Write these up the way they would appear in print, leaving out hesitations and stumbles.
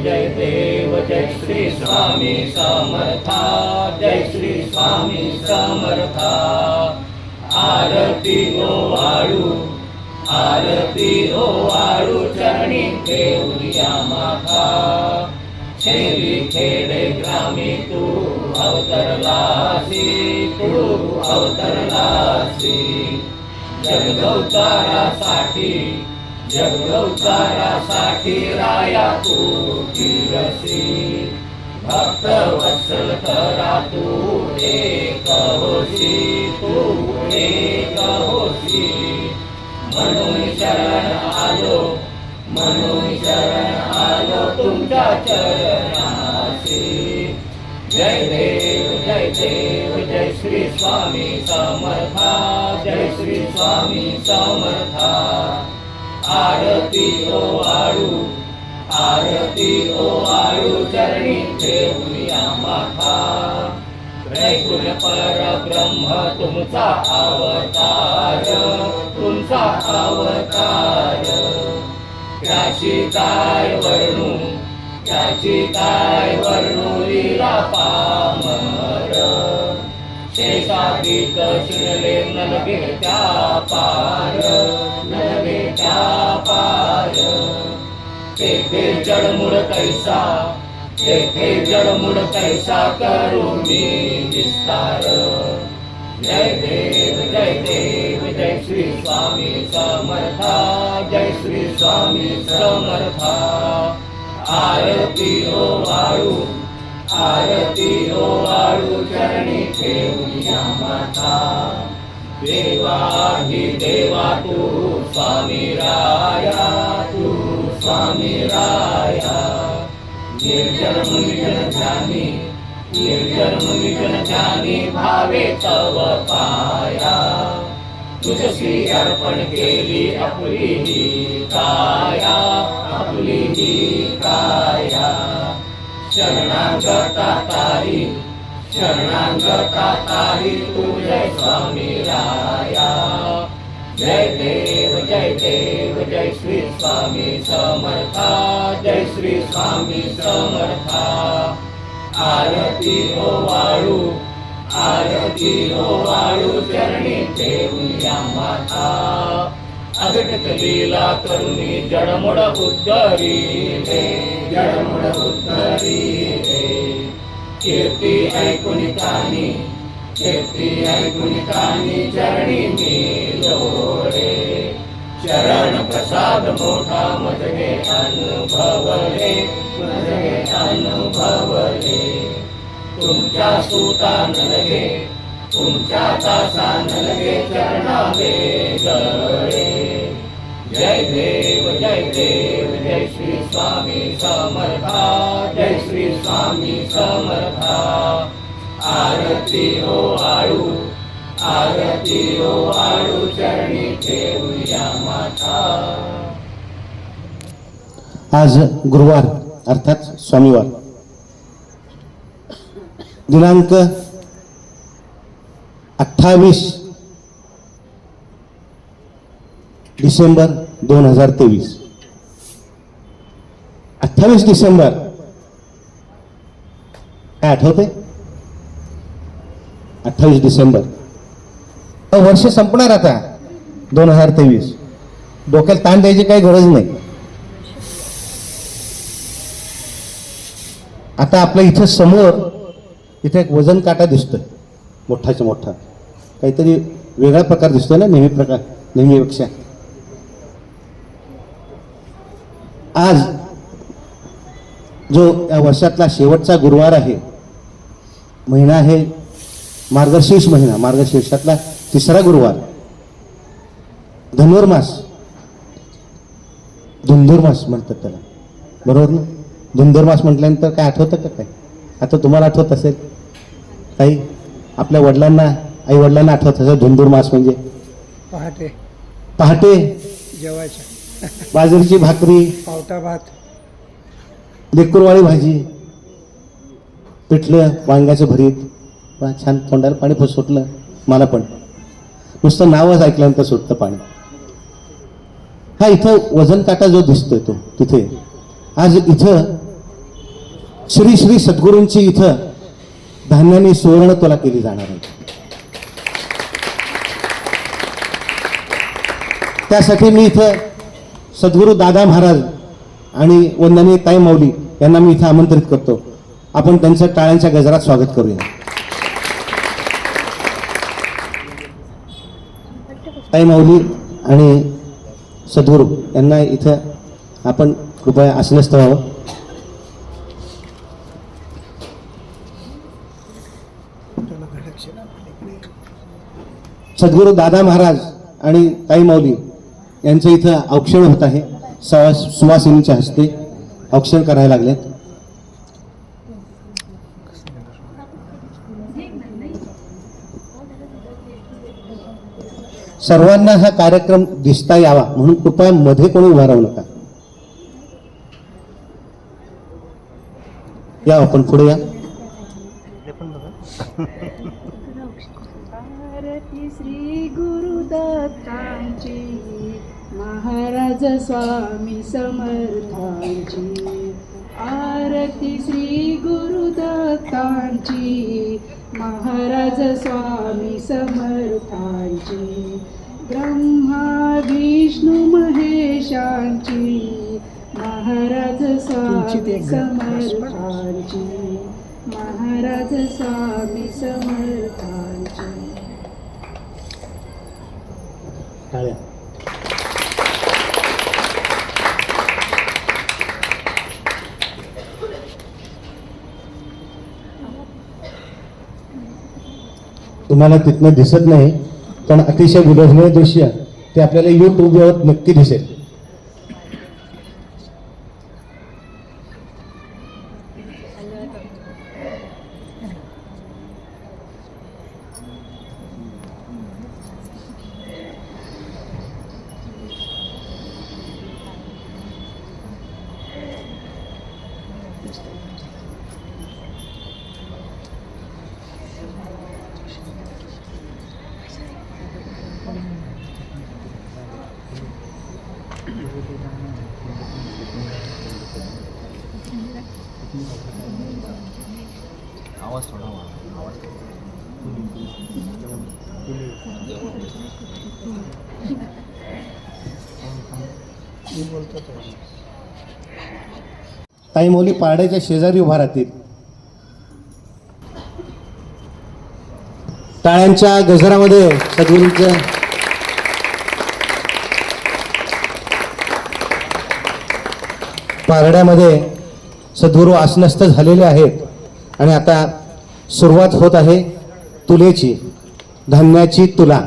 जय देव जय श्री स्वामी समर्था, जय श्री स्वामी समर्था। आरती ओवाळू, आरती ओवाळू, चरणी ठेवूया माथा। शेरी खेडे ग्रामी तू अवतरलासी, तू अवतरलासी। जगदवतारासाठी, जगदवतारासाठी राया तू फिरसी। भक्त वत्सल करा तू एक होशी, तू एक होशी। म्हणून शरण आलो, म्हणून शरण आलो तुमच्या चरणाशी। जय देव जय देव जय श्री स्वामी समर्था, जय श्री स्वामी समर्था। आरती ओवाळू, आरती ओवाळू, चरणी ठेवूया माथा। त्रैगुण परब्रह्म तुमचा अवतार, तुमचा अवतार। त्याची काय वर्णू, त्याची काय वर्णू लीला पामर। शेषागीत शिरले नलगे त्या पार, नलगे त्या पार। तेथे जडमुड कैसा, तेथे जडमुड कैसा करू मी विस्तार। जय देव जय देव जय श्री स्वामी समर्था, जय श्री स्वामी समर्था। आरती ओवाळू, आरती ओवाळू, चरणी ठेवूया माथा। देवाही देवा तू स्वामी राया, तू स्वामी राया। निर्जन मुनिजन ध्यानी, निर्जन मुनिजन ध्यानी, भावे तव पाया। तुझशी अर्पण केली आपली ही काया, आपली ही काया। शरणागता तारी, शरणागता तारी, तू जय स्वामी राया। जय देव जय देव जय श्री स्वामी समर्था, जय श्री स्वामी समर्था। आरती ओवाळू, आरती ओवाळू, चरणी ठेवूया माथा। अघटित लीला करुणी जडमुड उद्धरिले, जडमुड उद्धरिले। कीर्ती ऐकुनी कानी, कीर्ती ऐकुनी कानी, चरणी मी लोळे। चरण प्रसाद मोठा मजगे अनुभवले, मजगे अनुभवले। तुमच्या सुता नलगे, तुमच्या दासा नलगे, चरणावे गळे। जय देव जय देव जय श्री स्वामी समर्था, जय श्री स्वामी समर्था। आरती ओवाळू, आरती ओवाळू, चरणी ठेवूया माथा। आज गुरुवार अर्थात स्वामीवार, दिनांक 28 डिसेंबर 2023। 28 डिसेंबर काय आठवते? 28 डिसेंबर वर्ष संपणार आता 2023। डोक्याला ताण द्यायची काही गरज नाही। आता आपल्या इथं समोर इथे एक वजन काटा दिसतोय, मोठाच्या मोठा, काहीतरी वेगळा प्रकार दिसतोय ना नेहमीपेक्षा। आज जो या वर्षातला शेवटचा गुरुवार आहे, महिना आहे मार्गशीर्ष महिना, मार्गशीर्षातला तिसरा गुरुवार, धनुर्मास, धुंधुर्मास म्हणतात त्याला, बरोबर ना? धुंधुर्मास म्हटल्यानंतर काय आठवतं का? काय आता तुम्हाला आठवत असेल काही? आपल्या वडिलांना, आई वडिलांना आठवत असेल धुंधुर्मास म्हणजे? पहाटे पहाटे जेवायच्या, बाजरीची भाकरी, पावटा भात, लेकुरवाळी भाजी, पिठलं वांग्याचं भरीत, छान तोंडाला पाणी सुटलं मला पण, नुसतं नावच ऐकल्यानंतर सुटतं पाणी। हा इथं वजन काटा जो दिसतोय तो तिथे आज इथं श्री श्री सद्गुरूंची इथं धान्याने सुवर्ण तुला केली जाणार आहे. त्यासाठी मी इथं सद्गुरू दादा महाराज आणि वंदनीय ताई माऊली यांना मी इथं आमंत्रित करतो. आपण त्यांचं टाळ्यांच्या गजरात स्वागत करूया. ताई माऊली आणि सद्गुरू यांना इथं आपण कृपया आसनस्थ व्हावं. सद्गुरू दादा महाराज आणि ताई माऊली यांचं इथं औक्षण होत आहे. सुवासिनीच्या हस्ते औक्षण करायला लागलेत. सर्वांना हा कार्यक्रम दिसता यावा म्हणून कृपया मध्ये कोणी उभा राहू नका. या आपण पुढे या. आरती श्री गुरुदत्तांची, महाराज स्वामी समर्थांची. आरती श्री गुरुदत्तांची, महाराज स्वामी समर्थांची. ब्रह्मा विष्णू महेशांची, महाराज स्वामी समर्थांची. महाराज स्वामी समर्थांची. टाळ्या. तुम्हाला तिथनं दिसत नाही पण अतिशय विलोभनीय दृश्य ते आपल्याला युट्यूबवर नक्की दिसेल. ताई माऊली पारड्याच्या शेजारी उभा राहतील. टाळ्यांच्या गजरामध्ये सद्गुरूंच्या पारड्यामध्ये सद्गुरू आसनस्थ झालेले आहेत आणि आता सुरुवात होत आहे तुलेची, धान्याची तुला.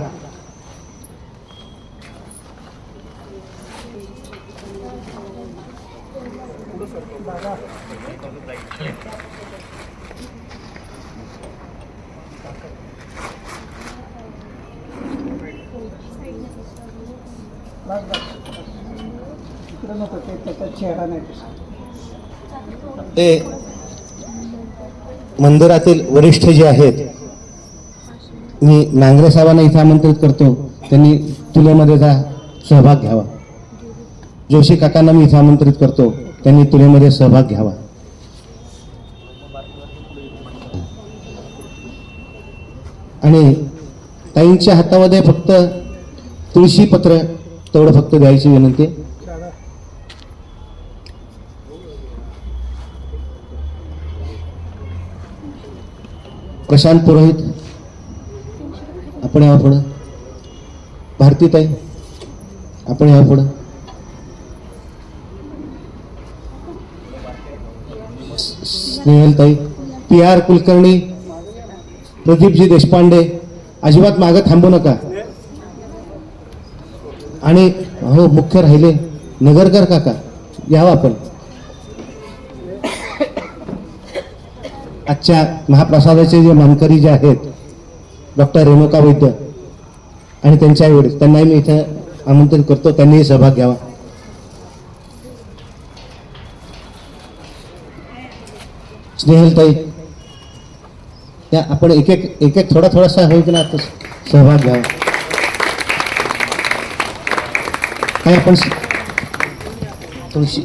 इकडं नको, त्याचा चेहरा नाही दिसत. ते मंदिरातील वरिष्ठ जे आहेत, मी नांगरे साहेबांना इथे आमंत्रित करतो, त्यांनी तुलेमध्ये सहभाग घ्यावा. जोशी काकांना मी इथे आमंत्रित करतो, त्यांनी तुलेमध्ये सहभाग घ्यावा. आणि ताईंच्या हातामध्ये फक्त तुळशी पत्र तेवढं फक्त द्यायची विनंती. प्रशांत पुरोहित आपण यावं पुढं. भारतीताई आपण यावं पुढं. स्नेहलताई, PR कुलकर्णी, प्रदीपजी देशपांडे, अजिबात मागं थांबू नका. आणि हो मुख्य राहिले नगरकर काका यावं आपण. आजच्या महाप्रसादाचे जे मानकरी जे आहेत डॉक्टर रेणुका वैद्य आणि त्यांच्या आईवडील, त्यांनाही मी इथे आमंत्रित करतो, त्यांनीही सहभाग घ्यावा. स्नेहलताई, त्या आपण एक एक थोडासा होईल की ना सहभाग घ्यावा. काय आपण तुळशी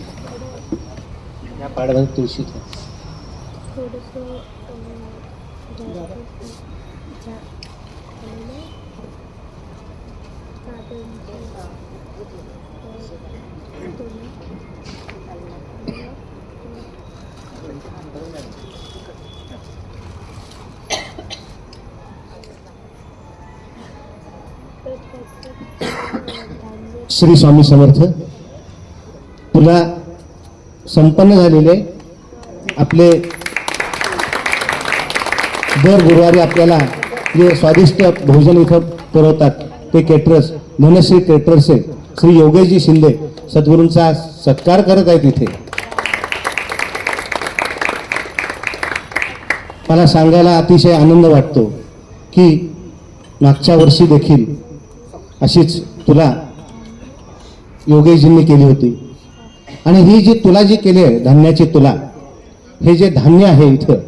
या पाड्यामध्ये तुळशी श्री स्वामी समर्थ. तुला संपन्न झालेले आपले दर गुरुवारी आपल्याला जे स्वादिष्ट भोजन इथं पुरवतात ते केटरर्स धनश्री केटरर्स श्री योगेशजी शिंदे सद्गुरूंचा सत्कार करत आहेत इथे. मला सांगायला अतिशय आनंद वाटतो की मागच्या वर्षी देखील अशीच तुला योगेशजींनी केली होती आणि ही जी तुला जी केली आहे धान्याची तुला, हे जे धान्य आहे इथं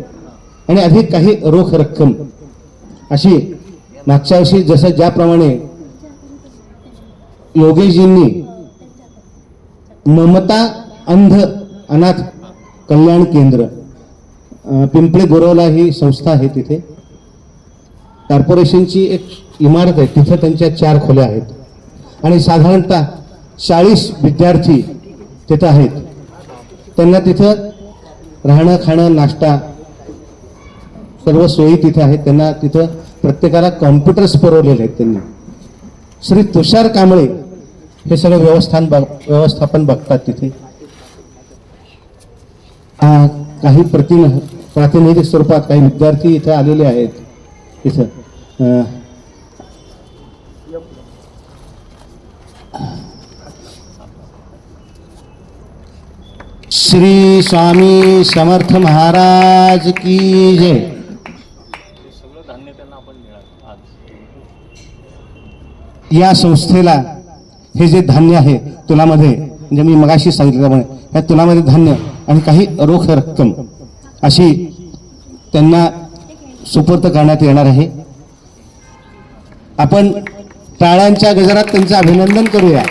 आणि अधिक काही रोख रक्कम अशी मागच्या वर्षी जसं ज्याप्रमाणे योगेशजींनी ममता अंध अनाथ कल्याण केंद्र पिंपळे गुरवला ही संस्था आहे, तिथे कॉर्पोरेशनची एक इमारत आहे, तिथं त्यांच्या 4 खोल्या आहेत आणि साधारणतः 40 विद्यार्थी तिथं आहेत. त्यांना तिथं राहणं खाणं नाश्ता सर्व सोयी तिथे आहेत. त्यांना तिथं प्रत्येकाला कॉम्प्युटर्स पुरवलेले आहेत त्यांनी. श्री तुषार कांबळे हे सगळं व्यवस्थापन बघतात तिथे. काही प्रातिनिधिक स्वरूपात काही विद्यार्थी इथे आलेले आहेत इथं. श्री स्वामी समर्थ महाराज की जय. या संस्थेला हे जे धान्य आहे तुलामध्ये, म्हणजे मी मगाशी सांगितल्याप्रमाणे या तुलामध्ये धान्य आणि काही रोख रक्कम अशी त्यांना सुपूर्द करण्यात येणार आहे. आपण टाळ्यांच्या गजरात त्यांचं अभिनंदन करूया.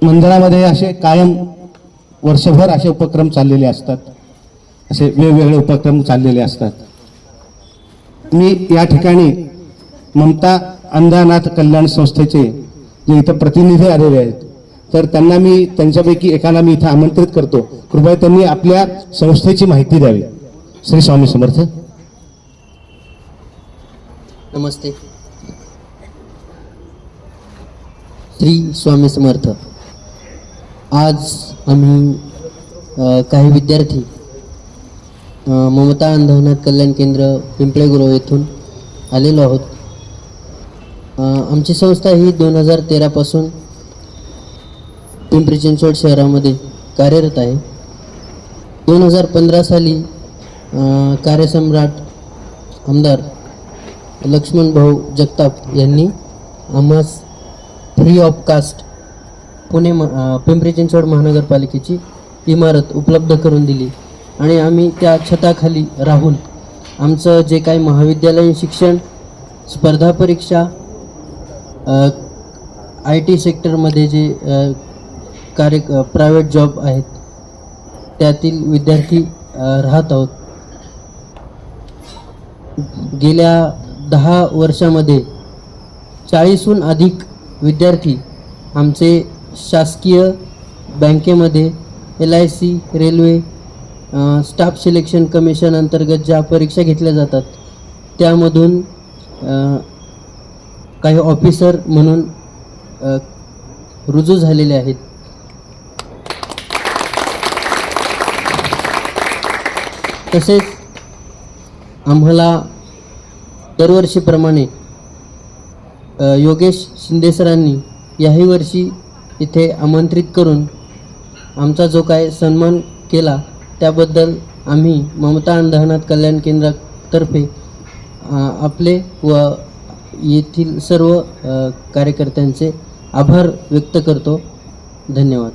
मंदिरामध्ये असे कायम वर्षभर असे उपक्रम चाललेले असतात, असे वेगवेगळे उपक्रम चाललेले असतात. मी या ठिकाणी ममता अंधानाथ कल्याण संस्थेचे जे इथं प्रतिनिधी आलेले आहेत, तर त्यांना मी त्यांच्यापैकी एकाला मी इथं आमंत्रित करतो. कृपया त्यांनी आपल्या संस्थेची माहिती द्यावी. श्री स्वामी समर्थ. नमस्ते. श्री स्वामी समर्थ. आज आम्ही काही विद्यार्थी ममता अंधनाथ कल्याण केंद्र पिंपळे गुरव येथून आलेलो आहोत. आमची संस्था ही 2013 पासून पिंपरी चिंचवड शहरामध्ये कार्यरत आहे. 2015 साली कार्यसम्राट आमदार लक्ष्मण भाऊ जगताप यांनी आम्हास free of cost Pimpri Chinchwad महानगरपालिकेची इमारत उपलब्ध करून दिली आणि आम्ही त्या छताखाली राहून आमचं जे काही महाविद्यालयीन शिक्षण, स्पर्धा परीक्षा, IT सेक्टरमध्ये जे प्रायव्हेट जॉब आहेत त्यातील विद्यार्थी राहत आहोत. गेल्या 10 वर्षामध्ये 40हून अधिक विद्यार्थी आमचे शासकीय बँकेमध्ये LIC, railway, staff selection commission अंतर्गत ज्या परीक्षा घेतल्या जातात त्यामधून काही ऑफिसर म्हणून रुजू झालेले आहेत. तसेच आम्हाला दरवर्षीप्रमाणे योगेश शिंदे सरांनी याही वर्षी इथे आमंत्रित करून आमचा जो काय सन्मान केला त्याबद्दल आम्ही ममता अंधनाथ कल्याण केंद्रातर्फे आपले व येथील सर्व कार्यकर्त्यांचे आभार व्यक्त करतो. धन्यवाद.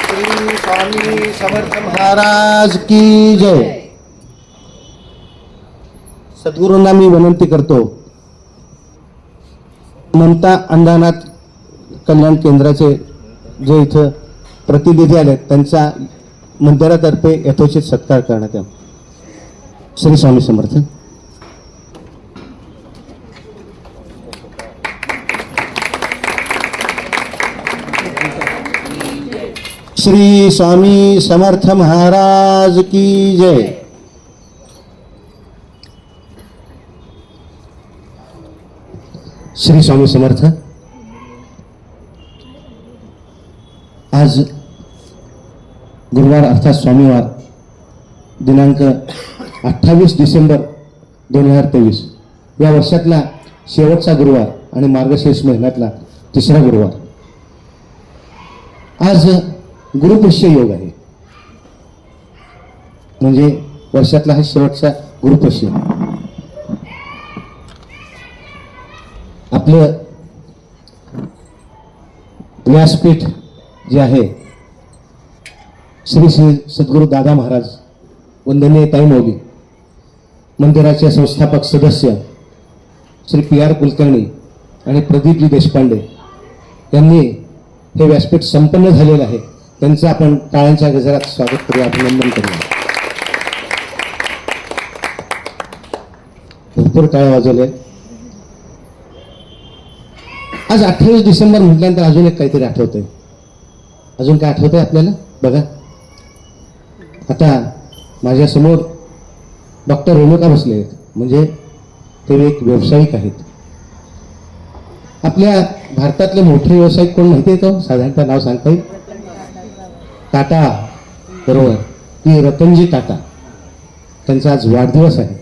श्री स्वामी समर्थ महाराज की जय. सद्गुरूंना मी विनंती करतो, ममता अंधानाथ कल्याण केंद्राचे जे इथं प्रतिनिधी आले त्यांचा मंदिरातर्फे यथोचित सत्कार करण्यात आला. श्री स्वामी समर्थ. श्री स्वामी समर्थ महाराज की जय. श्री स्वामी समर्थ. आज गुरुवार अर्थात स्वामीवार दिनांक 28 डिसेंबर 2023 या वर्षातला शेवटचा गुरुवार आणि मार्गशीर्ष महिन्यातला तिसरा गुरुवार. आज गुरुपुष्य योग आहे, म्हणजे वर्षातला हा शेवटचा गुरुपुष्य. आपलं व्यासपीठ जे आहे श्री श्री सद्गुरू दादा महाराज वंदनीय ताई मौली, मंदिराचे संस्थापक सदस्य श्री PR कुलकर्णी आणि प्रदीपजी देशपांडे यांनी हे व्यासपीठ संपन्न झालेलं आहे. त्यांचं आपण टाळ्यांच्या गजरात स्वागत करूया, अभिनंदन करूया. भरपूर टाळ्या वाजवले. आज 28 डिसेंबर म्हटल्यानंतर अजून एक काहीतरी आठवतंय. अजून काय आठवतंय आपल्याला? बघा, आता माझ्यासमोर डॉक्टर रेणुका बसले आहेत, म्हणजे ते एक व्यावसायिक आहेत. आपल्या भारतातले मोठे व्यावसायिक कोण माहिती आहे का? साधारणतः नाव सांगता येईल? टाटा, बरोबर, की रतनजी टाटा. त्यांचा आज वाढदिवस आहे.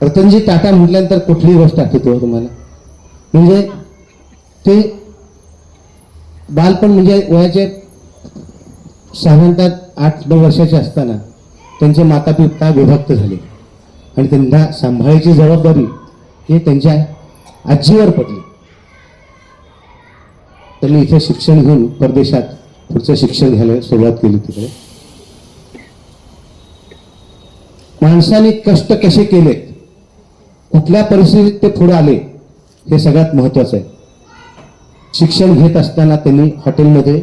रतनजी टाटा म्हटल्यानंतर कुठलीही गोष्ट आठवते हो तुम्हाला? म्हणजे ते बालपण, म्हणजे वयाचे साधारणतः 8-9 वर्षाचे असताना त्यांचे माता पिता विभक्त झाले आणि त्यांना सांभाळायची जबाबदारी हे त्यांच्या आजीवर पडली. त्यांनी इथे शिक्षण घेऊन परदेशात पुढचं शिक्षण घ्यायला सुरुवात केली. तिकडे माणसाने कष्ट कसे केले, कुठल्या परिस्थितीत ते पुढे आले, हे सगळ्यात महत्वाचं आहे. शिक्षण घेत असताना त्यांनी हॉटेलमध्ये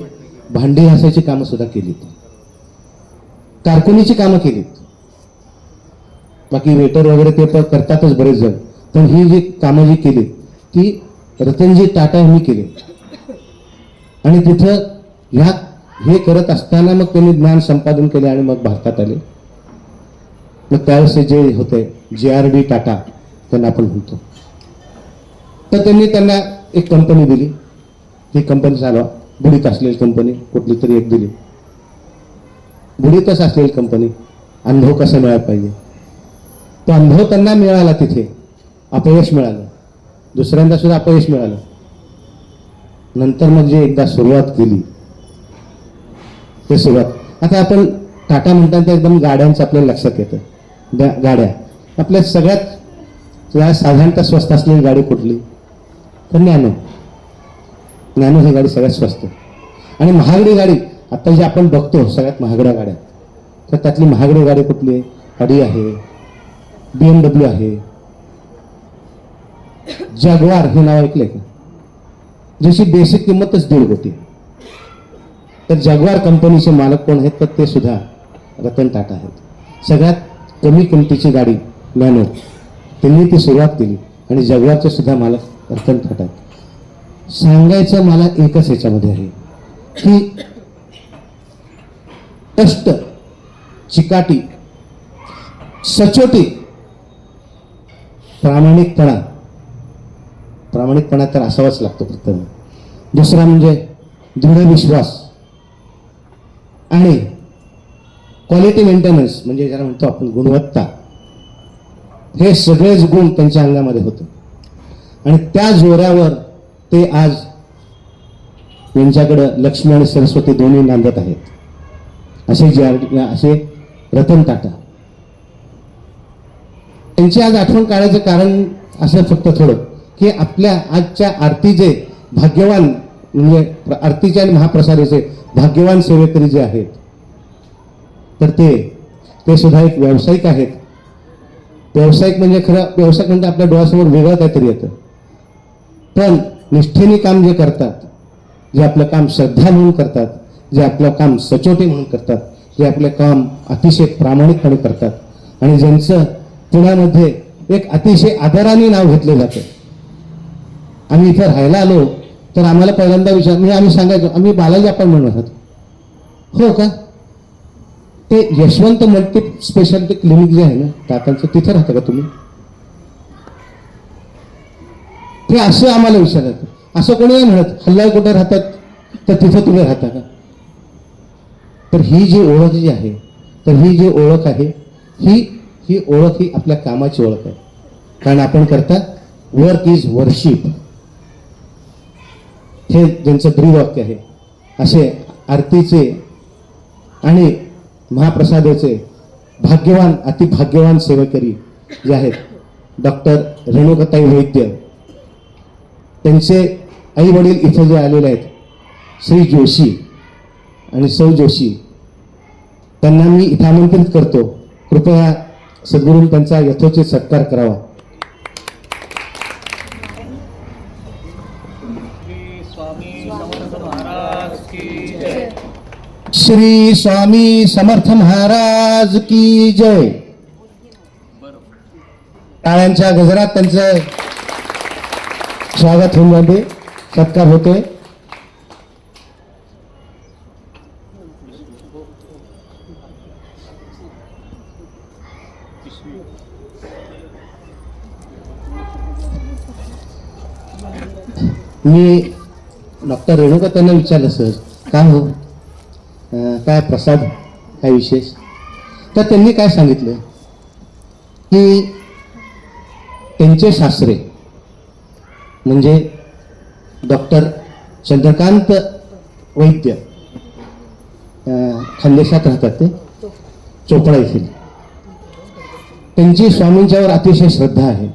भांडी घासायची कामं सुद्धा केलीत, कारकुनीची कामं केलीत. बाकी वेटर वगैरे ते पण करतातच बरेच जण, पण ही जी कामं जी केली ती रतनजी टाटा यांनी केली. आणि तिथं हे करत असताना मग त्यांनी ज्ञान संपादन केले आणि मग भारतात आले. मग त्यावेळेस जे होते JRD टाटा त्यांना आपण म्हणतो, तर त्यांना एक कंपनी दिली. ही कंपनी चालवा, बुडीत असलेली कंपनी कुठली तरी एक दिली. बुडीतच असलेली कंपनी, अनुभव कसा मिळाला पाहिजे तो अनुभव त्यांना मिळाला. तिथे अपयश मिळालं, दुसऱ्यांदा सुद्धा अपयश मिळालं. नंतर मग जे एकदा सुरुवात केली ते सुरुवात. आता आपण टाटा म्हणताना एकदम गाड्यांचं आपल्याला लक्षात येतं. गाड्या आपल्या सगळ्यात साधारणतः स्वस्त असलेली गाडी कुठली? तर नॅनो ही गाडी सगळ्यात स्वस्त. आणि महागडी गाडी आता जी आपण बघतो सगळ्यात महागड्या गाड्या, तर त्यातली महागडी गाडी कुठली आहे? ऑडी आहे, BMW आहे, जॅग्वार हे नाव ऐकलंय का? ज्याची बेसिक किंमतच 1.5 कोटी. तर जॅग्वार कंपनीचे मालक कोण आहेत? तर ते सुद्धा रतन टाटा आहेत. सगळ्यात कमी किमतीची गाडी नॅनो, त्यांनी ती सुरुवात केली आणि जॅग्वारचे सुद्धा मालक रतन टाटा आहेत. सांगायचं मला एकच ह्याच्यामध्ये आहे की कष्ट, चिकाटी, सचोटी, प्रामाणिकपणा तर असावाच लागतो प्रत्येक. दुसरा म्हणजे दृढ विश्वास आणि क्वालिटी मेंटेनन्स, म्हणजे ज्याला म्हणतो आपण गुणवत्ता. हे सगळेच गुण त्यांच्या अंगामध्ये होते आणि त्या जोरावर ते आज त्यांच्याकडे लक्ष्मी आणि सरस्वती दोन्ही नांदत आहेत. असे रतन टाटा. त्यांची आज आठवण काढायचं कारण असं फक्त थोडं की आपल्या आजच्या आरतीचे भाग्यवान, म्हणजे आरतीचे आणि महाप्रसादाचे भाग्यवान सेवेकरी जे आहेत, तर ते सुद्धा एक व्यावसायिक आहेत. व्यावसायिक म्हणजे खरं व्यावसायिक म्हणजे आपल्या डोळ्यासमोर वेगळं काहीतरी येतं. पण निष्ठेने काम जे करतात, जे आपलं काम श्रद्धा म्हणून करतात, जे आपलं काम सचोटी म्हणून करतात, जे आपले काम अतिशय प्रामाणिकपणे करतात आणि ज्यांचं पुण्यामध्ये एक अतिशय आदराने नाव घेतलं जातं. आम्ही इथं राहायला आलो तर आम्हाला पहिल्यांदा आम्ही सांगायचो आम्ही बालाजी आपण म्हणत होतो. हो का? ते यशवंत मल्टी स्पेशालिटी क्लिनिक जे आहे ना टाकांचं, तिथे राहतं का तुम्ही? ते असं आम्हाला विचारायचं. असं कोणी नाही म्हणत हल्ला कुठे राहतात तर तिथं तुम्ही राहता का? तर ही जी ओळख जी आहे, तर ही जी ओळख आहे ही ओळख ही आपल्या कामाची ओळख आहे. कारण आपण करता वर्क इज वर्शिप, हे ज्यांचं ब्रीदवाक्य आहे. असे आरतीचे आणि महाप्रसादाचे भाग्यवान अतिभाग्यवान सेवेकरी जे आहेत डॉक्टर रेणुकाताई वैद्य, त्यांचे आई वडील इथे जे आलेले आहेत श्री जोशी आणि सौ जोशी, त्यांना मी इथं आमंत्रित करतो. कृपया सद्गुरूंनी त्यांचा यथोचित सत्कार करावा. श्री स्वामी समर्थ महाराज की जय. टाळ्यांच्या गजरात त्यांचं स्वागत होऊन जाते, सत्कार होते. मी डॉक्टर रेणुका त्यांना विचारलं सर का हो, काय प्रसाद, काय विशेष? तर त्यांनी काय सांगितलं की त्यांचे सासरे म्हणजे डॉक्टर चंद्रकांत वैद्य खानदेशात राहतात, ते चोपडा येथील. त्यांची स्वामींच्यावर अतिशय श्रद्धा आहे,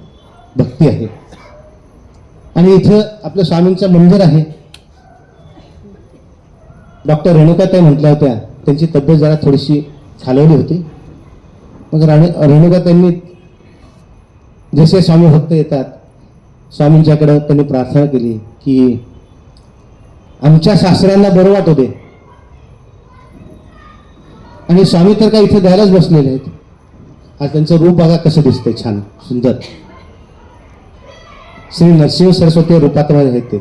भक्ती आहे आणि इथं आपलं स्वामींचं मंदिर आहे. डॉक्टर रेणुकाताई म्हटल्या होत्या त्यांची तब्येत जरा थोडीशी खालवली होती. मग रेणुकाताईंनी जसे स्वामी भक्त येतात स्वामींच्याकडे त्यांनी प्रार्थना केली की आमच्या सासऱ्यांना बरं वाटू दे. आणि स्वामी तर काय इथे द्यायलाच बसलेले आहेत. आज त्यांचं रूप बघा कसं दिसतंय, छान सुंदर. श्री नरसिंह सरस्वती रूपात आहेत ते.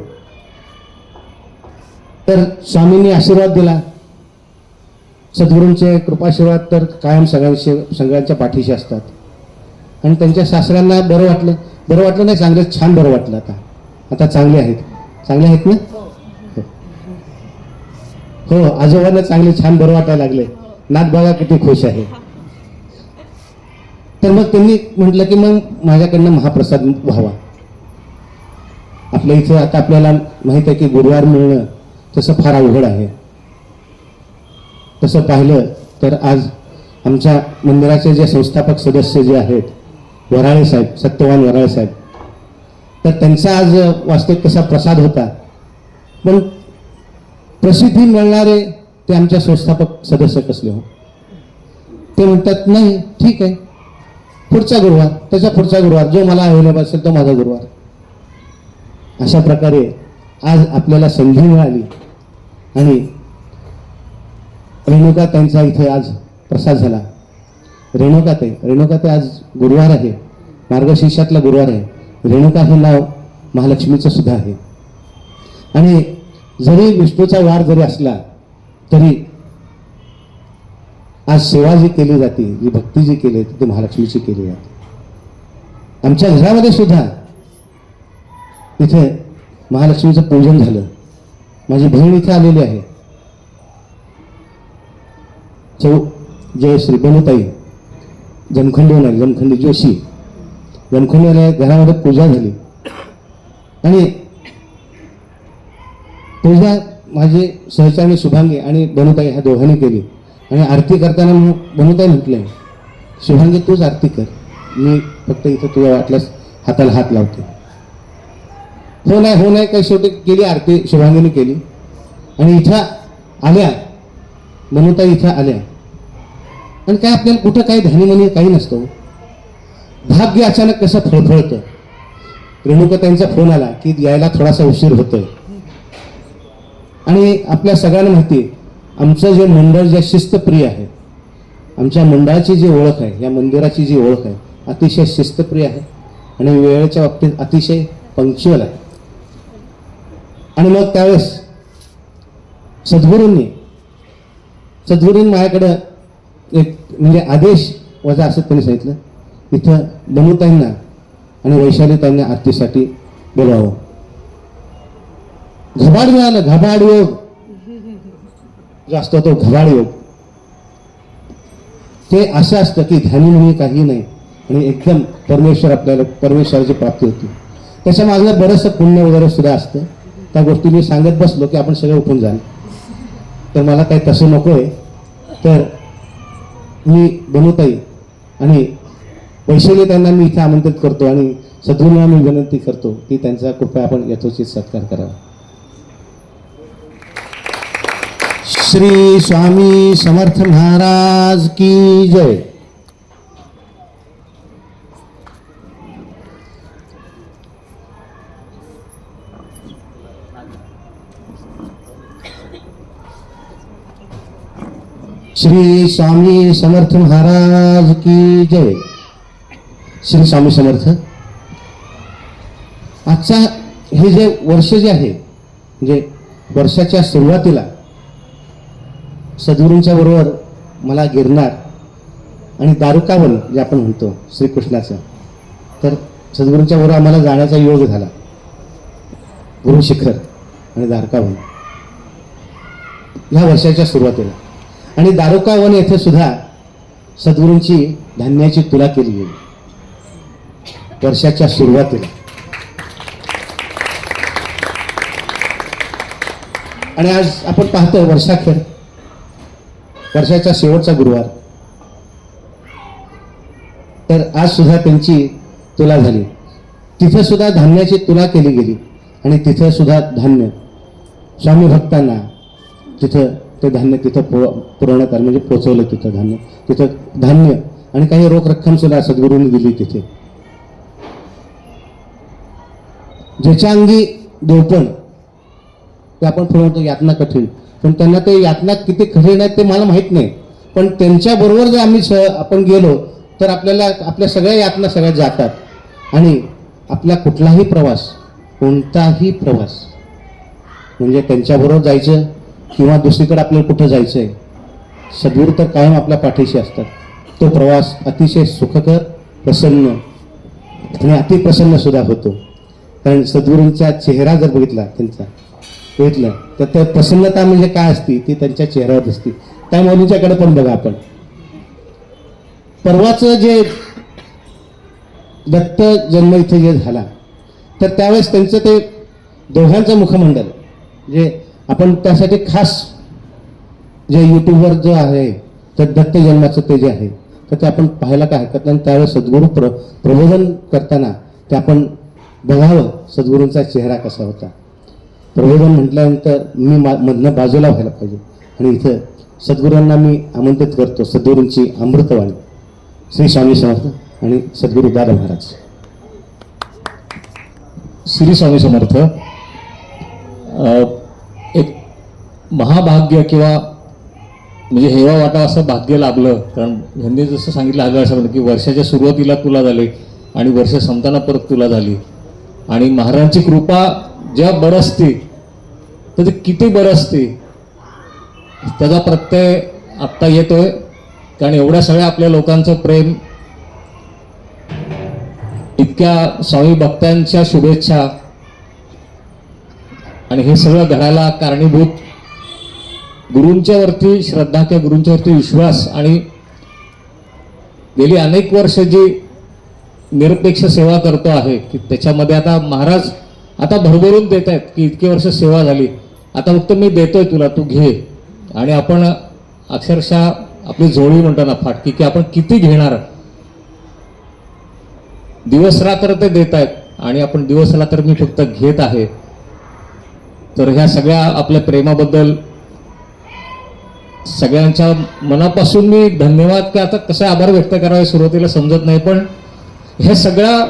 तर स्वामींनी आशीर्वाद दिला. सद्गुरूंचे कृपाशीर्वाद तर कायम सगळ्यांच्या पाठीशी असतात. आणि त्यांच्या सासऱ्यांना बरं वाटलं नाही, चांगलं छान बरं वाटलं. आता चांगले आहेत ना? हो, आजोबांना चांगले छान बरं वाटायला लागले. नात बघा किती खुश आहे. तर मग त्यांनी म्हटलं की मग माझ्याकडनं महाप्रसाद व्हावा. आपल्या इथं आता आपल्याला माहित आहे की गुरुवार मिळणं तसं फार अवघड आहे. तसं पाहिलं तर आज आमच्या मंदिराचे जे संस्थापक सदस्य जे आहेत वराळे साहेब, सत्यवान वराळे साहेब, तर त्यांचा आज वास्तविक कसा प्रसाद होता. पण प्रसिद्धी मिळणारे ते आमच्या संस्थापक सदस्य कसले हो. ते म्हणतात नाही ठीक आहे, पुढचा गुरुवार, त्याच्या पुढचा गुरुवार, जो मला अवेलेबल असेल तो माझा गुरुवार. अशा प्रकारे आज आपल्याला संधी मिळाली आणि रेणुका त्यांचा इथे आज प्रसाद झाला. रेणुकाताई आज गुरुवार आहे, मार्गशीर्षातला गुरुवार आहे. रेणुका हे नाव महालक्ष्मीचं सुद्धा आहे. आणि जरी विष्णूचा वार जरी असला तरी आज सेवा जी केली जाते, जी भक्ती जी केली जाते ती महालक्ष्मीची केली जाते. आमच्या घरामध्ये सुद्धा इथे महालक्ष्मीचं पूजन झालं. माझी बहीण इथे आलेली आहे, जय श्री बनूताई जमखंडी जोशी, जमखंडी घरामध्ये पूजा झाली. आणि पूजा माझे सहचारी शुभांगी आणि बनूताई ह्या दोघांनी केली. आणि आरती करताना बनूताई म्हटलंय शुभांगी तूच आरती कर, मी फक्त इथं तुझ्या वाटल्यास हाताला हात लावते. हो नाही काही शेवटी केली आरती, शुभांगीने केली. आणि इथं आल्या बनूताई, इथं आल्या. आणि काय आपल्याला कुठं काही ध्यानीमनी काही नसतं. भाग्य अचानक कसं फळफळतं. रेणुकाताईंचा फोन आला की यायला थोडासा उशीर होतोय. आणि आपल्या सगळ्यांना माहिती आहे, आमचं जे मंडळ जे शिस्तप्रिय आहे, आमच्या मंडळाची जी ओळख आहे, या मंदिराची जी ओळख आहे, अतिशय शिस्तप्रिय आहे आणि वेळेच्या बाबतीत अतिशय पंक्च्युअल आहे. आणि मग त्यावेळेस सद्गुरूंनी माझ्याकडं एक म्हणजे आदेश वजा असं त्यांनी सांगितलं, इथं बनूताईंना आणि वैशालीताईंना आरतीसाठी बोलावं. घबाड मिळालं, घबाड योग जो असतो तो घबाड योग. ते असं असतं की ध्यानी म्हणजे काही नाही आणि एकदम परमेश्वराची प्राप्ती होती. त्याच्या मागलं बरंचसं पुण्य वगैरे सुद्धा असतं. त्या गोष्टी मी सांगत बसलो की आपण सगळे उठून जाल, तर मला काही तसं नको आहे. तर मी बनूताई आणि वैशाली त्यांना मी इथे आमंत्रित करतो आणि सद्गुरूंना मी विनंती करतो की त्यांचा कृपया आपण यथोचित सत्कार करावा. श्री स्वामी समर्थ महाराज की जय. श्री स्वामी समर्थ महाराज की जय. श्री स्वामी समर्थ. आजचा हे जे वर्ष जे आहे, म्हणजे वर्षाच्या सुरुवातीला सद्गुरूंच्या बरोबर मला गिरनार आणि दारुकावन जे आपण म्हणतो श्रीकृष्णाचं, तर सद्गुरूंच्या बरोबर आम्हाला जाण्याचा योग झाला. गुरुशिखर आणि दारुकावन ह्या वर्षाच्या सुरुवातीला. आणि दारुकावन येथे सुद्धा सद्गुरूंची धान्याची तुला केली गेली वर्षाच्या सुरुवातीला. आणि आज आपण पाहतो वर्षाखेर, वर्षाचा शेवटचा गुरुवार, तर आज सुद्धा त्यांची तुला झाली. तिथं सुद्धा धान्याची तुला केली गेली आणि तिथं सुद्धा धान्य स्वामी भक्तांना तिथं ते धान्य तिथं पुरवण्यात आलं, म्हणजे पोचवलं तिथं धान्य. तिथं धान्य आणि काही रोख रक्कम सुद्धा सद्गुरूंनी दिली तिथे. ज्याच्या अंगी देवपण ते आपण पुरवतो यातना कठीण, पण त्यांना ते यातना किती कठीण आहेत ते मला माहीत नाही. पण त्यांच्या बरोबर जर आम्ही आपण गेलो तर आपल्याला आपल्या सगळ्या यातना सगळ्यात जातात. आणि आपला कुठलाही प्रवास, कोणताही प्रवास, म्हणजे त्यांच्याबरोबर जायचं किंवा दुसरीकडे आपल्याला कुठं जायचं आहे, सद्गुरू तर कायम आपल्या पाठीशी असतात. तो प्रवास अतिशय सुखकर, प्रसन्न आणि अतिप्रसन्न सुद्धा होतो. कारण सद्गुरूंचा चेहरा जर बघितला तर त्या प्रसन्नता म्हणजे काय असती ती त्यांच्या चेहऱ्यावर दिसते. त्या मौलीच्याकडे पण बघा आपण. परवाचं जे दत्त जन्म इथे जे झाला, तर त्यावेळेस त्यांचं ते दोघांचं मुखमंडल जे आपण त्यासाठी खास जे यूट्यूबवर जो आहे तर दत्त जन्माचं ते जे आहे तर ते आपण पाहायला काय हरकत नाही. त्यावेळेस सद्गुरू प्रबोधन करताना ते आपण बघावं सद्गुरूंचा चेहरा कसा होता. प्रबोधन म्हटल्यानंतर मी मधनं बाजूला व्हायला पाहिजे. आणि इथं सद्गुरूंना मी आमंत्रित करतो, सद्गुरूंची अमृतवाणी श्री स्वामी समर्थ आणि सद्गुरू दादा महाराज. श्री स्वामी समर्थ. एक महाभाग्य किंवा म्हणजे हेवा वाटा असं भाग्य लाभलं. कारण ह्यांनी जसं सांगितलं आलं असं की वर्षाच्या सुरुवातीला तुला झाली आणि वर्ष संपताना परत तुला झाली. आणि महाराजांची कृपा जेव्हा बरसते तर ते किती बरसते त्याचा प्रत्यय आत्ता येतोय. कारण एवढ्या सगळ्या आपल्या लोकांचं प्रेम, इतक्या स्वामी भक्तांच्या शुभेच्छा आणि हे सगळं घडायला कारणीभूत गुरूंच्या वरती श्रद्धा किंवा गुरूंच्या वरती विश्वास आणि गेली अनेक वर्ष जी निरपेक्ष सेवा करतो आहे की त्याच्यामध्ये आता महाराज आता भरभरून देत आहेत की इतकी वर्ष सेवा झाली, आता फक्त मी देतोय तुला, तू घे. आणि आपण अक्षरशः आपली जोडी म्हणतो ना फाटकी, की आपण किती घेणार. दिवस रात्र ते देत आहेत आणि आपण दिवस रात्र मी फक्त घेत आहे. तर ह्या सगळ्या आपल्या प्रेमाबद्दल सगळ्यांच्या मनापासून मी धन्यवाद, की आता कसे आभार व्यक्त करावे सुरुवातीला समजत नाही. पण हे सगळ्या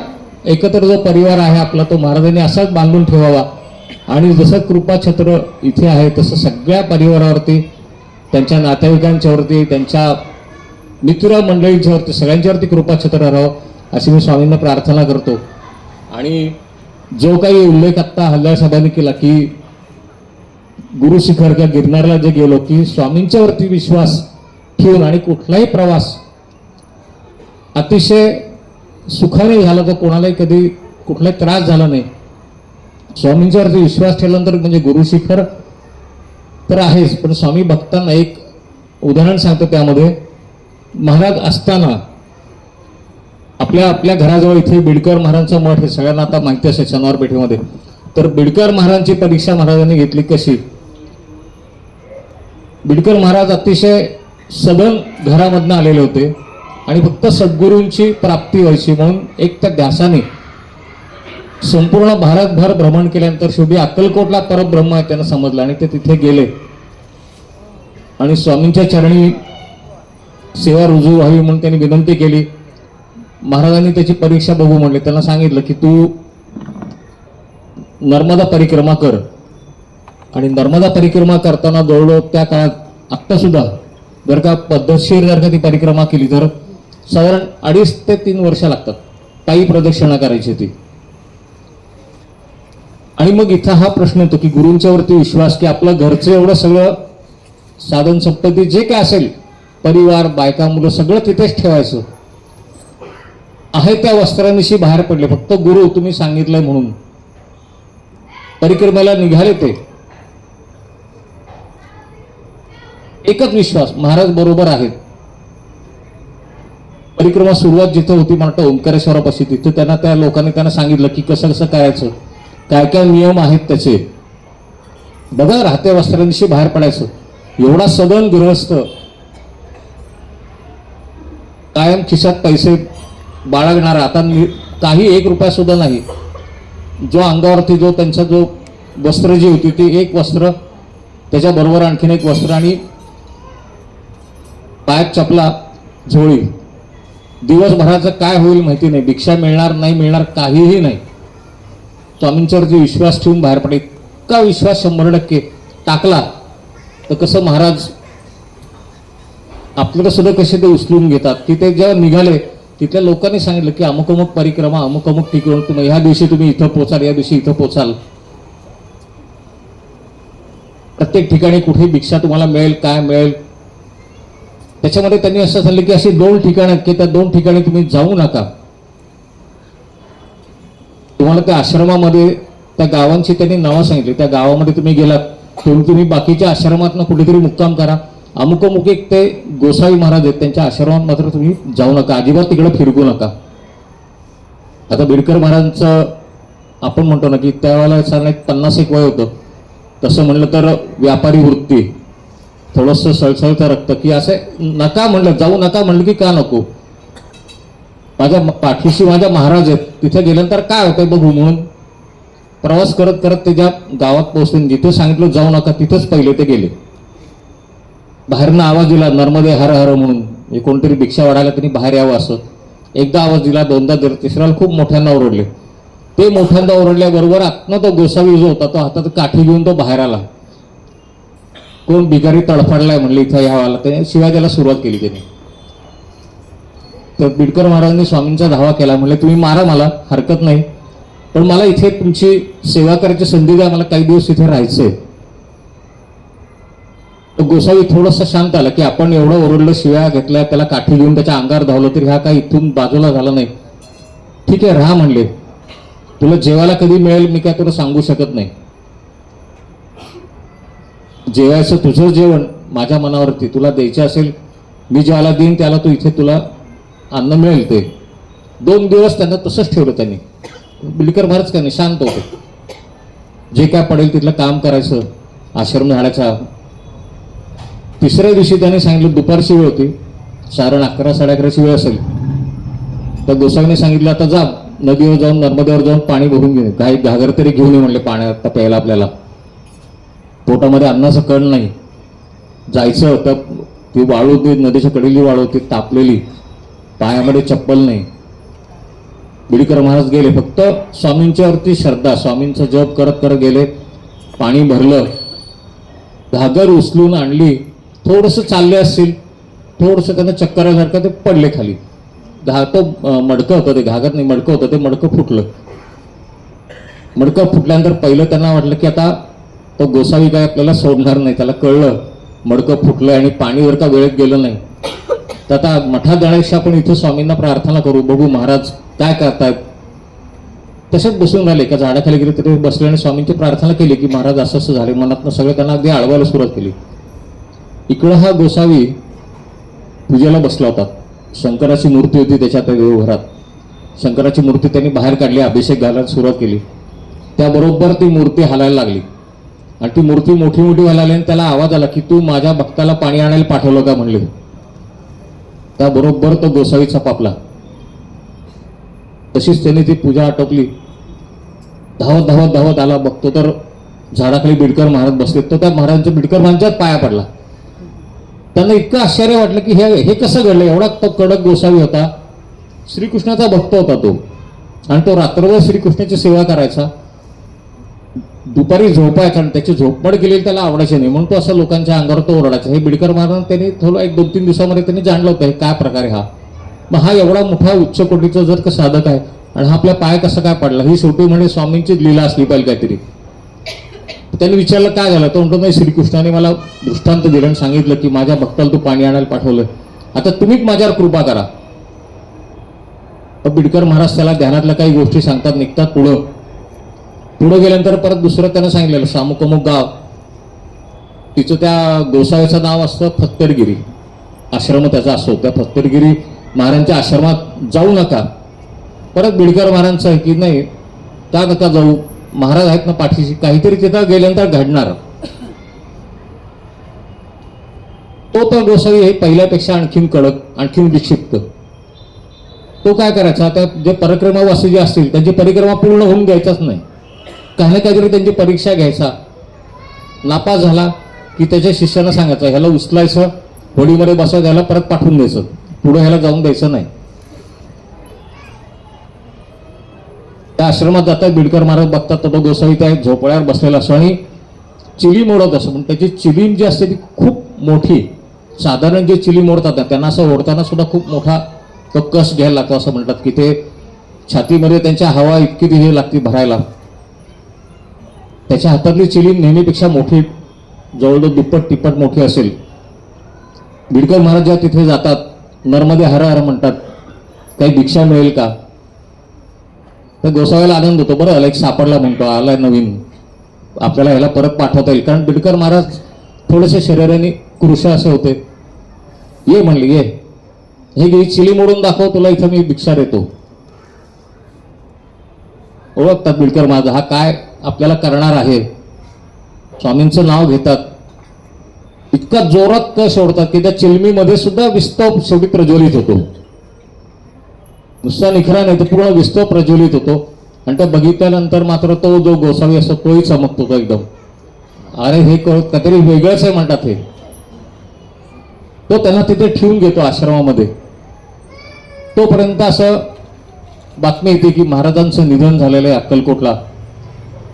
एकत्र जो परिवार आहे आपला तो महाराजांनी असाच बांधून ठेवावा आणि जसं कृपाछत्र इथे आहे तसं सगळ्या परिवारावरती, त्यांच्या नातेवाईकांच्यावरती, त्यांच्या मित्र मंडळींच्यावरती, सगळ्यांच्यावरती कृपाछत्र राहावं अशी मी स्वामींना प्रार्थना करतो. आणि जो काही उल्लेख आत्ता हल्ला साहेबांनी केला की गुरु शिखर किंवा गिरनारला जे गेलो की स्वामींच्यावरती विश्वास ठेवून आणि कुठलाही प्रवास अतिशय सुखाने झाला, तर कोणालाही कधी कुठलाही त्रास झाला नाही. स्वामींच्यावरती विश्वास ठेवल्यानंतर म्हणजे गुरु शिखर तर आहेच, पण स्वामी भक्तांना एक उदाहरण सांगतो. त्यामध्ये महाराज असताना आपल्या घराजवळ इथे बिडकर महाराजांचा मठ हे सगळ्यांना आता माहिती असेल शनिवार पेठेमध्ये. तर बिडकर महाराजांची परीक्षा महाराजांनी घेतली कशी. बिडकर महाराज अतिशय सदन घरामधनं आलेले होते आणि फक्त सद्गुरूंची प्राप्ती व्हायची म्हणून एक त्या ध्यासाने संपूर्ण भारतभर भ्रमण केल्यानंतर शेवटी अक्कलकोटला परब्रह्म आहे त्यांना समजलं आणि ते तिथे गेले आणि स्वामींच्या चरणी सेवा रुजू व्हावी म्हणून त्यांनी विनंती केली. महाराजांनी त्याची परीक्षा बघू म्हणले. त्यांना सांगितलं की तू नर्मदा परिक्रमा कर. आणि नर्मदा परिक्रमा करताना जवळ त्या काळात आत्ता सुद्धा जर का पद्धतशीर जर का ती परिक्रमा केली तर साधारण 2.5 ते 3 वर्ष लागतात पायी प्रदक्षिणा करायची ती. आणि मग इथं हा प्रश्न येतो की गुरूंच्या वरती विश्वास, की आपलं घरचं एवढं सगळं साधन संपत्ती जे काय असेल, परिवार, बायका, मुलं सगळं तिथेच ठेवायचं आहे. त्या वस्त्रांनिशी बाहेर पडले फक्त गुरु तुम्ही सांगितलंय म्हणून परिक्रमेला निघाले. ते एकच विश्वास, महाराज बरोबर आहेत. परिक्रमा सुरुवात जिथं होती म्हणतो ओंकारेश्वरापाशी, तिथे त्यांना त्या लोकांनी त्यांना सांगितलं की कसं कसं करायचं, काय काय नियम आहेत त्याचे. बघा राहत्या वस्त्रांशी बाहेर पडायचं. एवढा सदन गृहस्थ कायम खिशात पैसे बाळगणारा, आता काही 1 रुपया सुद्धा नाही. जो अंगावरती जो त्यांचा जो वस्त्र जी होती ती एक वस्त्र, त्याच्याबरोबर आणखीन एक वस्त्र आणि पायात चपला, झोळी. दिवसभराचं काय होईल माहिती नाही, भिक्षा मिळणार नाही मिळणार काहीही नाही. स्वामींच्यावरती विश्वास ठेवून बाहेर पडले. इतका विश्वास 100% टाकला तर कसं महाराज आपल्याला सुद्धा कसे ते उचलून घेतात की ते जेव्हा निघाले तिथल्या लोकांनी सांगितलं की अमुक अमुक परिक्रमा अमुक अमुक ठिकाण तुम्ही ह्या दिवशी तुम्ही इथं पोचाल, या दिवशी इथं पोचाल. प्रत्येक ठिकाणी कुठे भिक्षा तुम्हाला मिळेल, काय मिळेल. त्याच्यामध्ये त्यांनी असं सांगितलं की अशी 2 ठिकाणं आहेत की त्या 2 ठिकाणी तुम्ही जाऊ नका. तुम्हाला त्या आश्रमामध्ये त्या गावांची त्यांनी नावं सांगितली. त्या गावामध्ये तुम्ही गेलात तुम्ही बाकीच्या आश्रमातनं कुठेतरी मुक्काम करा. अमुक अमुक एक ते गोसावी महाराज आहेत त्यांच्या आश्रमात मात्र तुम्ही जाऊ नका, अजिबात तिकडे फिरकू नका. आता बिडकर महाराजांचं आपण म्हणतो ना की त्यावेळेला साधारण 50 वय होतं. तसं म्हणलं तर व्यापारी वृत्ती, थोडंसं सळसळतं रक्त की असं नका म्हणलं, जाऊ नका म्हणलं की का नको. माझ्या पाठीशी माझ्या महाराज आहेत, तिथे गेल्यानंतर काय होतंय बघू म्हणून प्रवास करत करत त्याच्या गावात पोहोचले. जिथे सांगितलं जाऊ नका तिथंच पहिले ते गेले. बाहेरनं आवाज दिला नर्मदे हर हर म्हणून, हे कोणतरी भिक्षा वाढायला त्यांनी बाहेर यावं असं. एकदा आवाज दिला, 2दा दिला, 3ऱ्याला खूप मोठ्यांदा ओरडले. ते मोठ्यांदा ओरडल्याबरोबर आत्मा तो गोसावी जो होता तो हातात काठी घेऊन तो बाहेर आला. कोण भिकारी तडफडलाय म्हणले इथं यावाला, त्याने शिवाय द्यायला सुरुवात केली त्यांनी. तर बिडकर महाराजांनी स्वामींचा धावा केला. म्हणले तुम्ही मारा मला हरकत नाही, पण मला इथे तुमची सेवा करायची संधी द्या, मला काही दिवस इथे राहायचंय. तर गोसावी थोडंसं शांत आला की आपण एवढं ओरडलं, शिव्या घेतल्या, त्याला काठी घेऊन त्याच्या अंगावर धावलं तरी हा काय इथून बाजूला झाला नाही. ठीक आहे राहा म्हणले, तुला जेवायला कधी मिळेल मी काय तुला सांगू शकत नाही. जेवायचं तुझं जेवण माझ्या मनावरती, तुला द्यायचं असेल मी ज्याला देईन त्याला तू इथे तुला अन्न मिळेल. ते 2 दिवस त्यांना तसंच ठेवलं त्यांनी. बिडकर महाराज काय नाही, शांत होते. जे काय पडेल तिथलं काम करायचं, आश्रम झाडायचा. 3ऱ्या दिवशी त्यांनी सांगितलं, दुपारची वेळ होती, साधारण 11-11:30ची वेळ असेल. तर गोसावीने सांगितलं आता जा नदीवर जाऊन नर्मदेवर जाऊन पाणी भरून घे, काही घागर तरी घेऊन ये म्हणले पाण्यात प्यायला. आपल्याला पोटामध्ये अन्नाचं कण नाही. जायचं तर ती वाळू होती, नदीच्या कडेली वाळू होती तापलेली, पायामध्ये चप्पल नाही. बिडकर महाराज गेले, फक्त स्वामींच्या वरती श्रद्धा, स्वामींचा जप करत करत गेले. पाणी भरलं, घागर उचलून आणली, थोडंसं चालले असतील, थोडंसं त्यांना चक्कर आल्यासारखं ते पडले खाली. तो मडकं होतं, ते घागर नाही मडकं होतं, ते मडकं फुटलं. मडकं फुटल्यानंतर पहिलं त्यांना वाटलं की आता तो गोसावी काय आपल्याला सोडणार नाही. त्याला कळलं मडकं फुटलं आणि पाणी जर का वेळेत गेलं नाही तर आता मठात जाण्यापेक्षा आपण इथं स्वामींना प्रार्थना करू, बघू महाराज काय करतायत. तसेच बसून राहिले, एका झाडाखाली गेले तिथे बसले आणि स्वामींची प्रार्थना केली की महाराज असं असं झाले. मनातनं सगळे त्यांना अगदी आळवायला सुरुवात केली. इकडं हा गोसावी पूजेला बसला होता. शंकराची मूर्ती होती त्याच्या त्या देवघरात. शंकराची मूर्ती त्यांनी बाहेर काढली, अभिषेक घालायला सुरुवात केली. त्याबरोबर ती मूर्ती हालायला लागली आणि ती मूर्ती मोठी मोठी व्हायला लागली आणि त्याला आवाज आला की तू माझ्या भक्ताला पाणी आणायला पाठवलं का म्हणले. त्याबरोबर तो गोसावी चपापला. तशीच त्यांनी ती पूजा आटोपली. धावत धावत धावत आला, बघतो तर झाडाखाली बिडकर महाराज बसले. तो त्या महाराजांच्या बिडकर महाराजांच्याच पाया पडला. त्यांना इतकं आश्चर्य वाटलं की हे कसं घडलं. एवढा तो कडक गोसावी होता, श्रीकृष्णाचा भक्त होता तो, आणि तो रात्रभर श्रीकृष्णाची सेवा करायचा. दुपारी झोपायचा आणि त्याची झोपमोड केलेली त्याला आवडायची नाही, म्हणून तो असं लोकांच्या अंगावर तो ओरडायचा. हे बिडकर महाराज त्यांनी थोडं 1-2-3 दिवसामध्ये त्यांनी जाणलं होतं हे काय प्रकारे हा. मग हा एवढा मोठा उच्च कोटीचा जर का साधक आहे आणि हा आपल्या पाय कसं काय पडला, ही शेवटी म्हणजे स्वामींची लीला असली पाहिजे काहीतरी. त्यांनी विचारलं काय झालं, तो म्हणतो नाही श्रीकृष्णाने मला दृष्टांत दिलं आणि सांगितलं की माझ्या भक्ताला तू पाणी आणायला पाठवलं, आता तुम्हीच माझ्यावर कृपा करा. तर बिडकर महाराज त्याला ध्यानातल्या काही गोष्टी सांगतात, निघतात पुढं गेल्यानंतर परत दुसरं त्यानं सांगितलेलं सामुकमुक गाव, तिचं त्या गोसाव्याचं नाव असतं फत्तरगिरी, आश्रम त्याचा असतो. त्या फत्तरगिरी महाराजांच्या आश्रमात जाऊ नका. परत बिडकर महाराजांचं आहे की नाही का नका जाऊ, महाराज आहेत ना पाठीशी, काहीतरी तिथं गेल्यानंतर घडणार. तो गोसावी हे पहिल्यापेक्षा आणखीन कडक, आणखीन विक्षिप्त. तो काय करायचा, त्या जे परिक्रमावासी जे असतील त्यांची परिक्रमा पूर्ण होऊन द्यायचाच नाही. काही ना काहीतरी त्यांची परीक्षा घ्यायचा. नापास झाला की त्याच्या शिष्यानं सांगायचं ह्याला उचलायचं, होडीमध्ये बसवायचं, ह्याला परत पाठवून द्यायचं, पुढे ह्याला जाऊन द्यायचं नाही. त्या आश्रमात जातात बिडकर महाराज, बघतात तर तो गोसावी त्या झोपड्यावर बसलेला असतो आणि चिली मोडत असतो. पण त्याची चिलीम जी असते ती खूप मोठी, साधारण जे चिली मोडतात ना त्यांना असं ओढताना सुद्धा खूप मोठा तो कस घ्यायला लागतो. असं म्हणतात की ते छातीमध्ये त्यांच्या हवा इतकी हे लागते भरायला. त्याच्या हातातली चिलीम नेहमीपेक्षा मोठी, जवळजवळ दुप्पट तिप्पट मोठी असेल. बिडकर महाराज जेव्हा तिथे जातात, नर्मदे हर हर म्हणतात, काही भिक्षा मिळेल का. तर गोसाव्याला आनंद होतो, बरं एक सापडला म्हणतो, आलाय नवीन, आपल्याला ह्याला परत पाठवता येईल. कारण बिडकर महाराज थोडेसे शरीराने कृश असे होते. ये म्हणले, ये हे घे चिली मोडून दाखव, तुला इथं मी भिक्षा देतो. ओळखतात बिडकर महाराज हा काय आपल्याला करणार आहे. स्वामींचं नाव घेतात, इतका जोरात कश ओढतात की त्या चिलमीमध्ये सुद्धा विस्तव शेवटी प्रज्वलित होतो. नुसता निखरा नाही तर पूर्ण विस्तव प्रज्वलित होतो. आणि त्या बघितल्यानंतर मात्र तो जो गोसावी असतो तोही चमकतो तो एकदम. अरे हे काहीतरी वेगळंच आहे म्हणतात हे. तो त्यांना तिथे ठेवून घेतो आश्रमामध्ये. तोपर्यंत असं बातमी येते की महाराजांचं निधन झालेलं आहे अक्कलकोटला.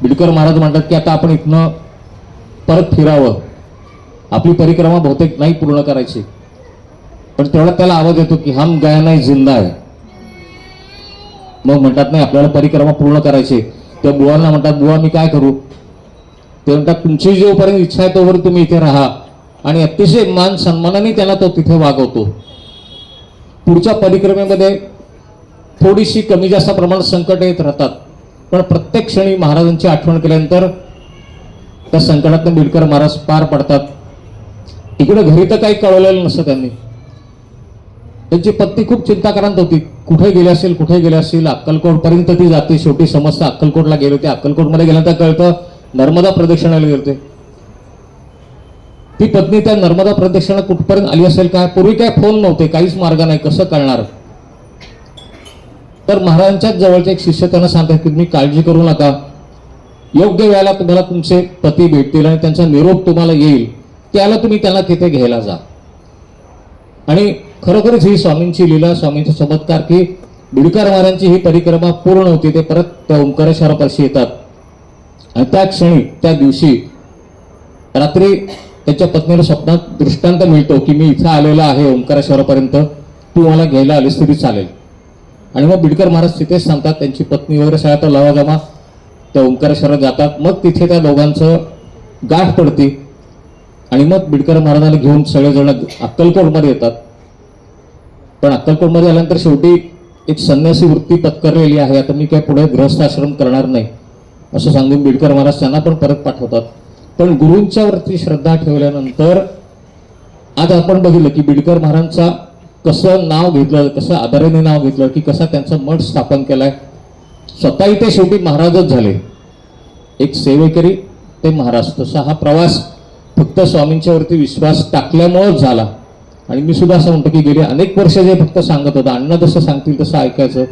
बिडकर महाराज म्हणतात की आता आपण इथनं परत फिरावं, आपली परिक्रमा बहुतेक नाही पूर्ण करायची. पण तेवढा त्याला आवाज येतो की हम गया नाही जिंदा आहे. मग म्हणतात नाही आपल्याला परिक्रमा पूर्ण करायची. त्या बुवांना म्हणतात बुवा मी काय करू. ते म्हणतात तुमची जोपर्यंत इच्छा आहे तोवर तुम्ही इथे राहा. आणि अतिशय मान सन्मानाने त्यांना तो तिथे वागवतो. पुढच्या परिक्रमेमध्ये थोडीशी कमी जास्त प्रमाणात संकट येत राहतात, पण प्रत्येक क्षणी महाराजांची आठवण केल्यानंतर त्या संकटातून बिडकर महाराज पार पडतात. इकडे घरी तर काही कळवलेलं नसतं त्यांनी. त्यांची पत्नी खूप चिंताक्रांत होती, कुठे गेले असतील. अक्कलकोट पर्यंत ती जाते. शेवटी समजतं अक्कलकोटला गेले होते. अक्कलकोटमध्ये गेल्यानंतर कळतं नर्मदा प्रदक्षिणाला गेले होते. ती पत्नी त्या नर्मदा प्रदक्षिणा कुठपर्यंत आली असेल काय. पूर्वी काय फोन नव्हते, काहीच मार्ग नाही, कसं कळणार. तर महाराजांच्याच जवळचे एक शिष्य त्यांना सांगतात की तुम्ही काळजी करू नका, योग्य वेळेला तुम्हाला तुमचे पती भेटतील आणि त्यांचा निरोप तुम्हाला येईल, त्याला तुम्ही त्यांना तिथे घ्यायला जा. आणि खरोखरच ही स्वामींची लीला, स्वामींचा चमत्कार की बिडकर महाराजांची ही परिक्रमा पूर्ण होती. ते परत त्या ओंकारेश्वरापाशी येतात आणि त्या क्षणी त्या दिवशी रात्री त्याच्या पत्नीला स्वप्नात दृष्टांत मिळतो की मी इथं आलेला आहे ओंकारेश्वरापर्यंत, तू मला घ्यायला आलीस तरी चालेल. आणि मग बिडकर महाराज तिथेच सांगतात. त्यांची पत्नी वगैरे सगळ्या तो लवाजमा त्या ओंकारेश्वरात जातात. मग तिथे त्या दोघांचं गाठ पडते आणि मग बिडकर महाराजांना घेऊन सगळेजण अक्कलकोटमध्ये येतात. पण अक्कलकोटमध्ये आल्यानंतर शेवटी एक संन्यासी वृत्ती पत्करलेली आहे, आता मी काय पुढे गृहस्थ आश्रम करणार नाही असं सांगून बिडकर महाराज त्यांना पण परत पाठवतात. पण गुरूंच्या वरती श्रद्धा ठेवल्यानंतर आज आपण बघितलं की बिडकर महाराजांचा कसं नाव घेतलं, कसं आदराने नाव घेतलं, की कसा त्यांचा मठ स्थापन केलाय. स्वतःही ते शेवटी महाराजच झाले, एक सेवेकरी ते महाराज. तसा हा प्रवास फक्त स्वामींच्या वरती विश्वास टाकल्यामुळेच झाला. आणि मी सुद्धा असं म्हणतो की गेली अनेक वर्ष जे फक्त सांगत होतं, अण्णा जसं सांगतील तसं ऐकायचं,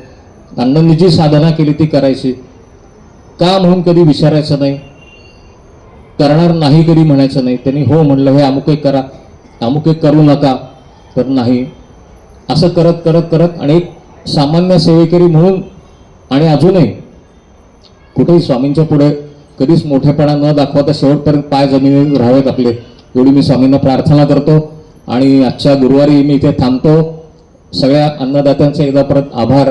अण्णांनी जी साधना केली ती करायची, का म्हणून कधी विचारायचं नाही, करणार नाही कधी म्हणायचं नाही. त्यांनी हो म्हणलं हे अमुक एक करा, अमुक एक करू नका, तर नाही. असं करत करत करत आणि एक सामान्य सेवेकरी म्हणून आणि अजूनही कुठेही स्वामींच्या पुढे कधीच मोठेपणा न दाखवता शेवटपर्यंत पाय जमिनीवर राहावेत आपले, एवढी मी स्वामींना प्रार्थना करतो. आणि आजच्या गुरुवारी मी इथे थांबतो. सगळ्या अन्नदात्यांचे एकदा परत आभार.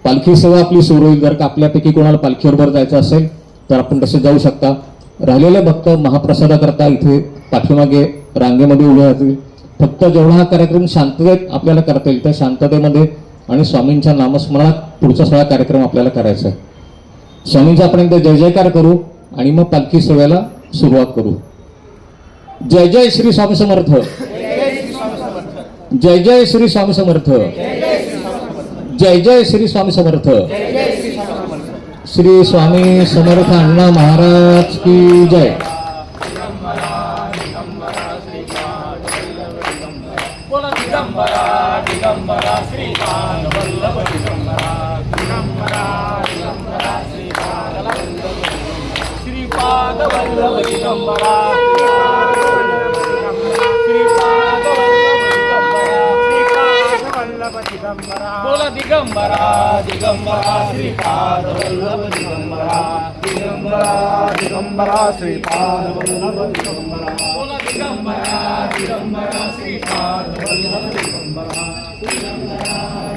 पालखी सेवा आपली सुरू होईल. जर का आपल्यापैकी कोणाला पालखीबरोबर जायचं असेल तर आपण तसे जाऊ शकता. राहिलेले भक्त महाप्रसादाकरता इथे पाठीमागे रांगेमध्ये उभे राहतील. फक्त जेवढा हा कार्यक्रम शांततेत आपल्याला करता येईल त्या शांततेमध्ये आणि स्वामींच्या नामस्मरणात पुढचा सगळा कार्यक्रम आपल्याला करायचा आहे. स्वामींचा आपण एकदा जय जयकार करू आणि मग पालखी सेवेला सुरुवात करू. जय जय श्री स्वामी समर्थ. जय जय श्री स्वामी समर्थ. जय जय श्री स्वामी समर्थ. श्री स्वामी समर्थ अण्णा महाराज की जय. बोला दिगंबरा दिगंबरा श्रीपाद वल्लभ दिगंबरा दिगंबरा दिगंबरा श्रीपाद वल्लभ दिगंबरा बोला दिगंबरा दिगंबरा श्रीपाद वल्लभ दिगंबरा दिगंबरा